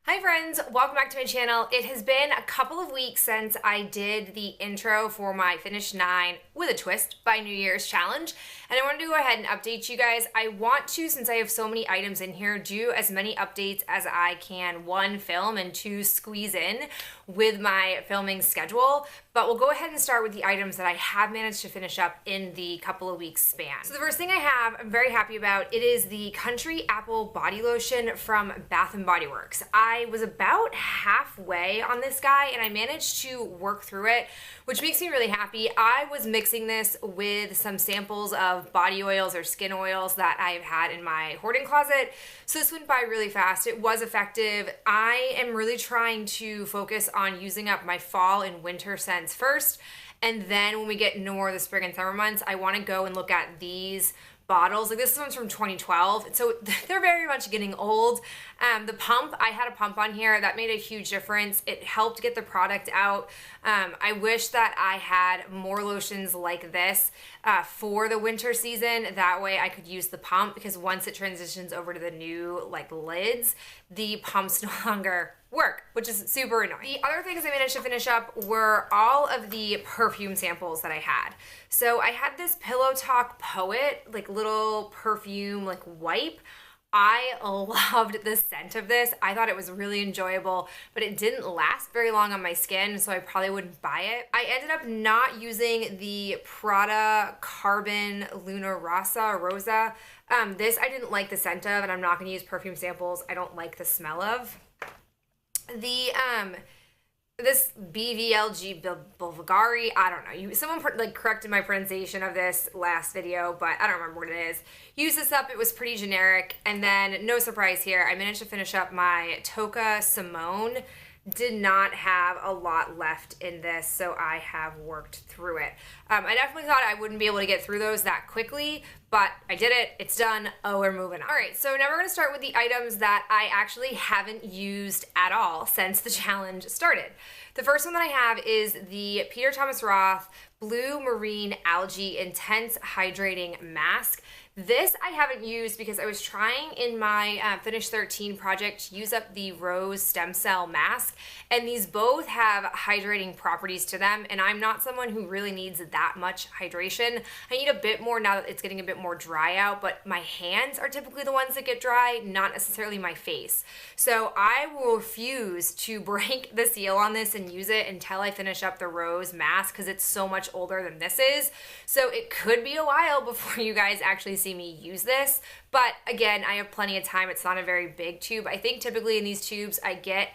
Hi friends, welcome back to my channel. It has been a couple of weeks since I did the intro for my Finish 9 with a Twist by New Year's challenge, and I wanted to go ahead and update you guys. I want to, since I have so many items in here, do as many updates as I can, one, film, and two, squeeze in with my filming schedule. But we'll go ahead and start with the items that I have managed to finish up in the couple of weeks span. So the first thing I have, I'm very happy about. It is the Country Apple Body Lotion from Bath & Body Works. I was about halfway on this guy and I managed to work through it, which makes me really happy. I was mixing this with some samples of body oils or skin oils that I've had in my hoarding closet. So this went by really fast. It was effective. I am really trying to focus on using up my fall and winter scents first, and then when we get into more of the spring and summer months, I want to go and look at these bottles. Like this one's from 2012, so they're very much getting old. The pump, I had a pump on here that made a huge difference. It helped get the product out. I wish that I had more lotions like this for the winter season. That way I could use the pump, because once it transitions over to the new like lids, the pumps no longer work, which is super annoying. The other things I managed to finish up were all of the perfume samples that I had. So I had this Pillow Talk Poet, like little perfume, like wipe. I loved the scent of this. I thought it was really enjoyable, but it didn't last very long on my skin, so I probably wouldn't buy it. I ended up not using the Prada Carbon Luna Rosa. This I didn't like the scent of, and I'm not gonna use perfume samples I don't like the smell of. The this BVLG Bulgari, I don't know. Someone like corrected my pronunciation of this last video, but I don't remember what it is. Used this up, it was pretty generic, and then no surprise here, I managed to finish up my Toka Simone. Did not have a lot left in this, so I have worked through it. I definitely thought I wouldn't be able to get through those that quickly, but I did it. It's done. Oh, we're moving on. All right, so now we're gonna start with the items that I actually haven't used at all since the challenge started. The first one that I have is the Peter Thomas Roth Blue Marine Algae Intense Hydrating Mask. This I haven't used because I was trying in my Finish 13 project to use up the Rose Stem Cell Mask, and these both have hydrating properties to them, and I'm not someone who really needs that much hydration. I need a bit more now that it's getting a bit more dry out, but my hands are typically the ones that get dry, not necessarily my face. So I will refuse to break the seal on this and use it until I finish up the Rose mask, because it's so much older than this is. So it could be a while before you guys actually see me use this, but again, I have plenty of time. It's not a very big tube. I think typically in these tubes I get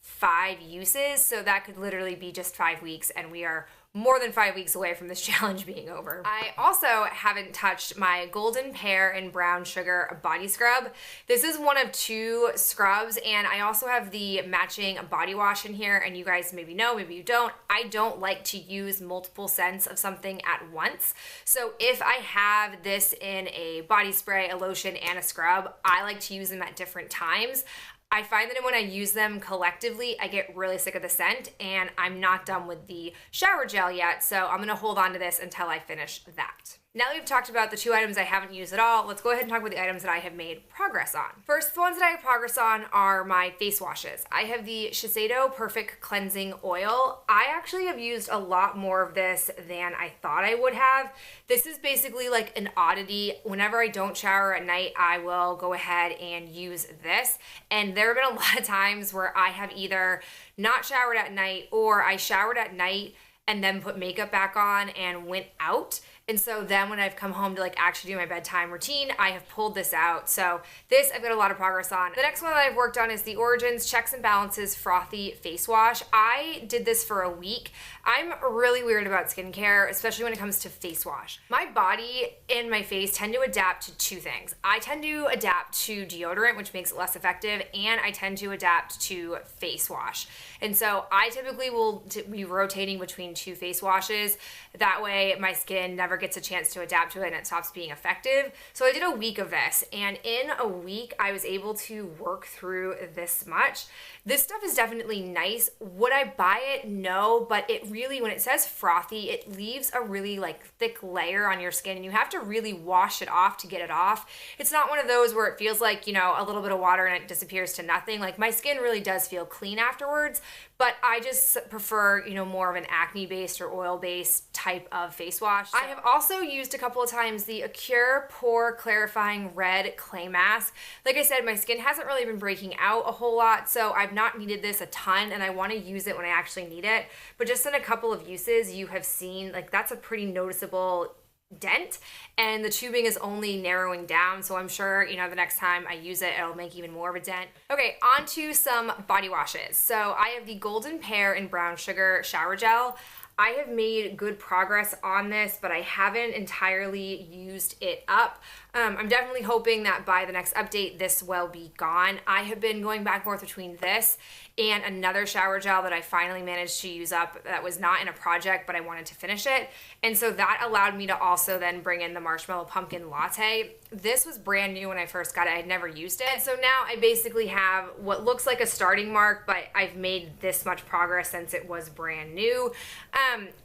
5 uses, so that could literally be just 5 weeks, and we are more than 5 weeks away from this challenge being over. I also haven't touched my Golden Pear and Brown Sugar body scrub. This is one of 2 scrubs, and I also have the matching body wash in here, and you guys maybe know, maybe you don't. I don't like to use multiple scents of something at once. So if I have this in a body spray, a lotion, and a scrub, I like to use them at different times. I find that when I use them collectively, I get really sick of the scent, and I'm not done with the shower gel yet, so I'm gonna hold on to this until I finish that. Now that we've talked about the 2 items I haven't used at all, let's go ahead and talk about the items that I have made progress on. First, the ones that I have progress on are my face washes. I have the Shiseido Perfect Cleansing Oil. I actually have used a lot more of this than I thought I would have. This is basically like an oddity. Whenever I don't shower at night, I will go ahead and use this. And there have been a lot of times where I have either not showered at night, or I showered at night and then put makeup back on and went out. And so then when I've come home to like actually do my bedtime routine, I have pulled this out. So this I've got a lot of progress on. The next one that I've worked on is the Origins Checks and Balances Frothy Face Wash. I did this for a week. I'm really weird about skincare, especially when it comes to face wash. My body and my face tend to adapt to 2 things. I tend to adapt to deodorant, which makes it less effective, and I tend to adapt to face wash. And so I typically will be rotating between 2 face washes. That way my skin never it gets a chance to adapt to it and it stops being effective. So I did a week of this, and in a week I was able to work through this much. This stuff is definitely nice. Would I buy it? No, but it really, when it says frothy, it leaves a really like thick layer on your skin, and you have to really wash it off to get it off. It's not one of those where it feels like, you know, a little bit of water and it disappears to nothing. Like, my skin really does feel clean afterwards, but I just prefer, you know, more of an acne-based or oil-based type of face wash. I have also used a couple of times the Acure Pore Clarifying Red Clay Mask. Like I said, my skin hasn't really been breaking out a whole lot, so I've not needed this a ton, and I want to use it when I actually need it. But just in a couple of uses, you have seen, like, that's a pretty noticeable dent, and the tubing is only narrowing down, so I'm sure, you know, the next time I use it, it'll make even more of a dent. Okay, on to some body washes. So I have the Golden Pear and Brown Sugar Shower Gel. I have made good progress on this, but I haven't entirely used it up. I'm definitely hoping that by the next update, this will be gone. I have been going back and forth between this and another shower gel that I finally managed to use up that was not in a project, but I wanted to finish it. And so that allowed me to also then bring in the Marshmallow Pumpkin Latte. This was brand new when I first got it. I'd never used it. So now I basically have what looks like a starting mark, but I've made this much progress since it was brand new.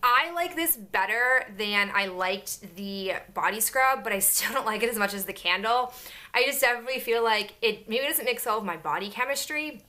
I like this better than I liked the body scrub, but I still don't like it as much as the candle. I just definitely feel like it maybe doesn't mix well with my body chemistry.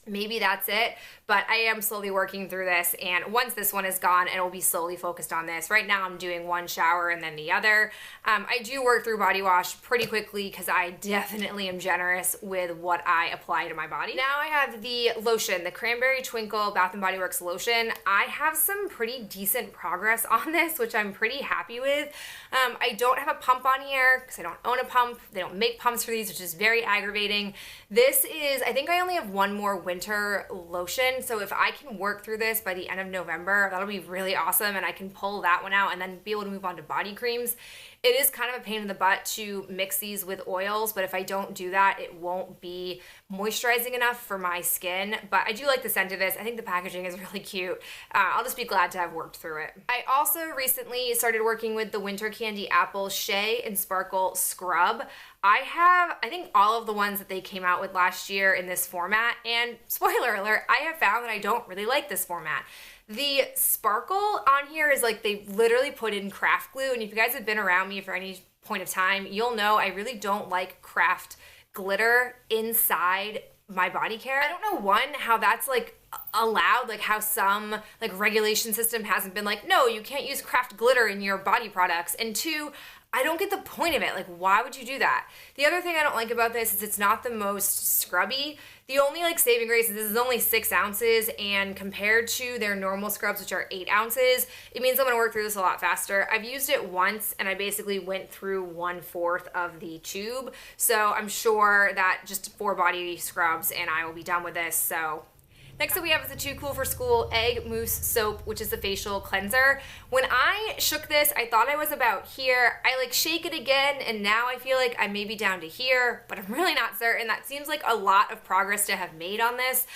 Maybe that's it, but I am slowly working through this, and once this one is gone, it will be slowly focused on this. Right now I'm doing one shower and then the other. I do work through body wash pretty quickly because I definitely am generous with what I apply to my body. Now I have the lotion, the Cranberry Twinkle Bath & Body Works lotion. I have some pretty decent progress on this, which I'm pretty happy with. I don't have a pump on here because I don't own a pump. They don't make pumps for these, which is very aggravating. This is, I think I only have one more winter lotion, so if I can work through this by the end of November, that'll be really awesome, and I can pull that one out and then be able to move on to body creams. It is kind of a pain in the butt to mix these with oils, but if I don't do that, it won't be moisturizing enough for my skin. But I do like the scent of this. I think the packaging is really cute. I'll just be glad to have worked through it. I also recently started working with the Winter Candy Apple Shea and Sparkle Scrub. I have, I think, all of the ones that they came out with last year in this format, and spoiler alert, I have found that I don't really like this format. The sparkle on here is like they literally put in craft glue, and if you guys have been around me for any point of time, you'll know I really don't like craft glitter inside my body care. I don't know, one, how that's like allowed, like how some like regulation system hasn't been like, no, you can't use craft glitter in your body products, and two, I don't get the point of it. Like, why would you do that? The other thing I don't like about this is it's not the most scrubby. The only like saving grace is this is only 6 ounces, and compared to their normal scrubs, which are 8 ounces, it means I'm gonna work through this a lot faster. I've used it once and I basically went through 1/4 of the tube. So I'm sure that just 4 body scrubs and I will be done with this. So next up we have is the Too Cool for School Egg Mousse Soap, which is the facial cleanser. When I shook this, I thought I was about here. I like shake it again, and now I feel like I may be down to here, but I'm really not certain. That seems like a lot of progress to have made on this.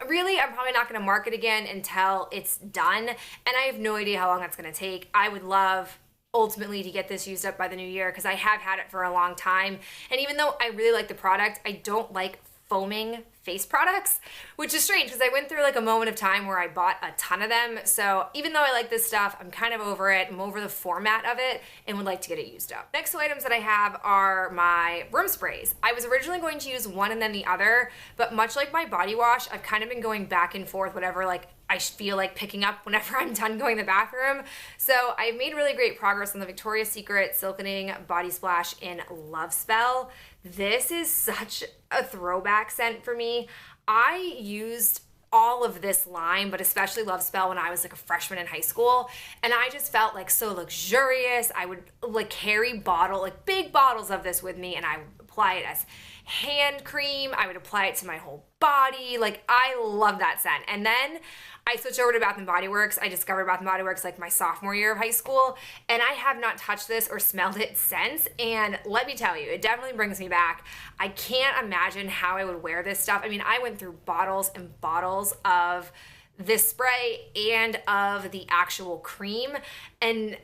Really, I'm probably not gonna mark it again until it's done, and I have no idea how long that's gonna take. I would love ultimately to get this used up by the new year because I have had it for a long time, and even though I really like the product, I don't like foaming face products, which is strange because I went through like a moment of time where I bought a ton of them. So even though I like this stuff, I'm kind of over it. I'm over the format of it and would like to get it used up. Next two items that I have are my room sprays. I was originally going to use one and then the other, but much like my body wash, I've kind of been going back and forth, whatever like I feel like picking up whenever I'm done going to the bathroom. So I've made really great progress on the Victoria's Secret Silkening Body Splash in Love Spell. This is such a throwback scent for me. I used all of this line, but especially Love Spell when I was like a freshman in high school, and I just felt like so luxurious. I would like carry like big bottles of this with me, and I would apply it as hand cream. I would apply it to my whole body. Like, I love that scent. And then I switched over to Bath & Body Works. I discovered Bath & Body Works like my sophomore year of high school, and I have not touched this or smelled it since, and let me tell you, it definitely brings me back. I can't imagine how I would wear this stuff. I mean, I went through bottles and bottles of this spray and of the actual cream, and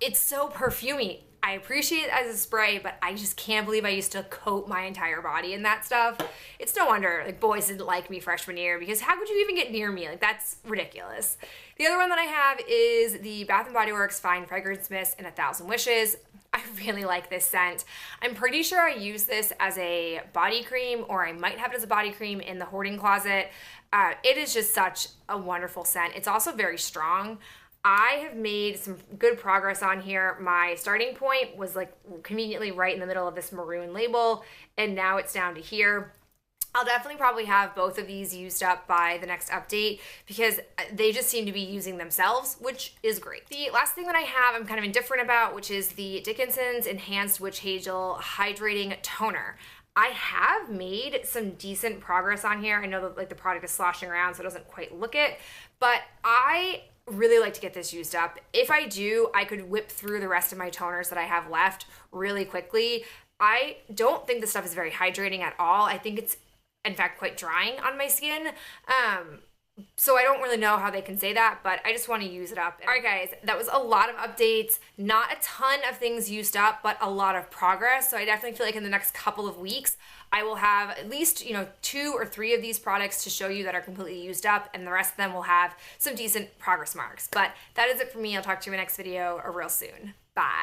it's so perfumey. I appreciate it as a spray, but I just can't believe I used to coat my entire body in that stuff. It's no wonder like boys didn't like me freshman year, because how could you even get near me? Like, that's ridiculous. The other one that I have is the Bath & Body Works Fine Fragrance Mist in 1,000 Wishes. I really like this scent. I'm pretty sure I use this as a body cream, or I might have it as a body cream in the hoarding closet. It is just such a wonderful scent. It's also very strong. I have made some good progress on here. My starting point was like conveniently right in the middle of this maroon label, and now it's down to here. I'll definitely probably have both of these used up by the next update, because they just seem to be using themselves, which is great. The last thing that I have I'm kind of indifferent about, which is the Dickinson's Enhanced Witch Hazel Hydrating Toner. I have made some decent progress on here. I know that like the product is sloshing around, so it doesn't quite look it, but I really like to get this used up. If I do, I could whip through the rest of my toners that I have left really quickly. I don't think this stuff is very hydrating at all. I think it's in fact quite drying on my skin. So I don't really know how they can say that, but I just want to use it up. All right, guys, that was a lot of updates. Not a ton of things used up, but a lot of progress. So I definitely feel like in the next couple of weeks, I will have at least, 2 or 3 of these products to show you that are completely used up, and the rest of them will have some decent progress marks. But that is it for me. I'll talk to you in my next video real soon. Bye.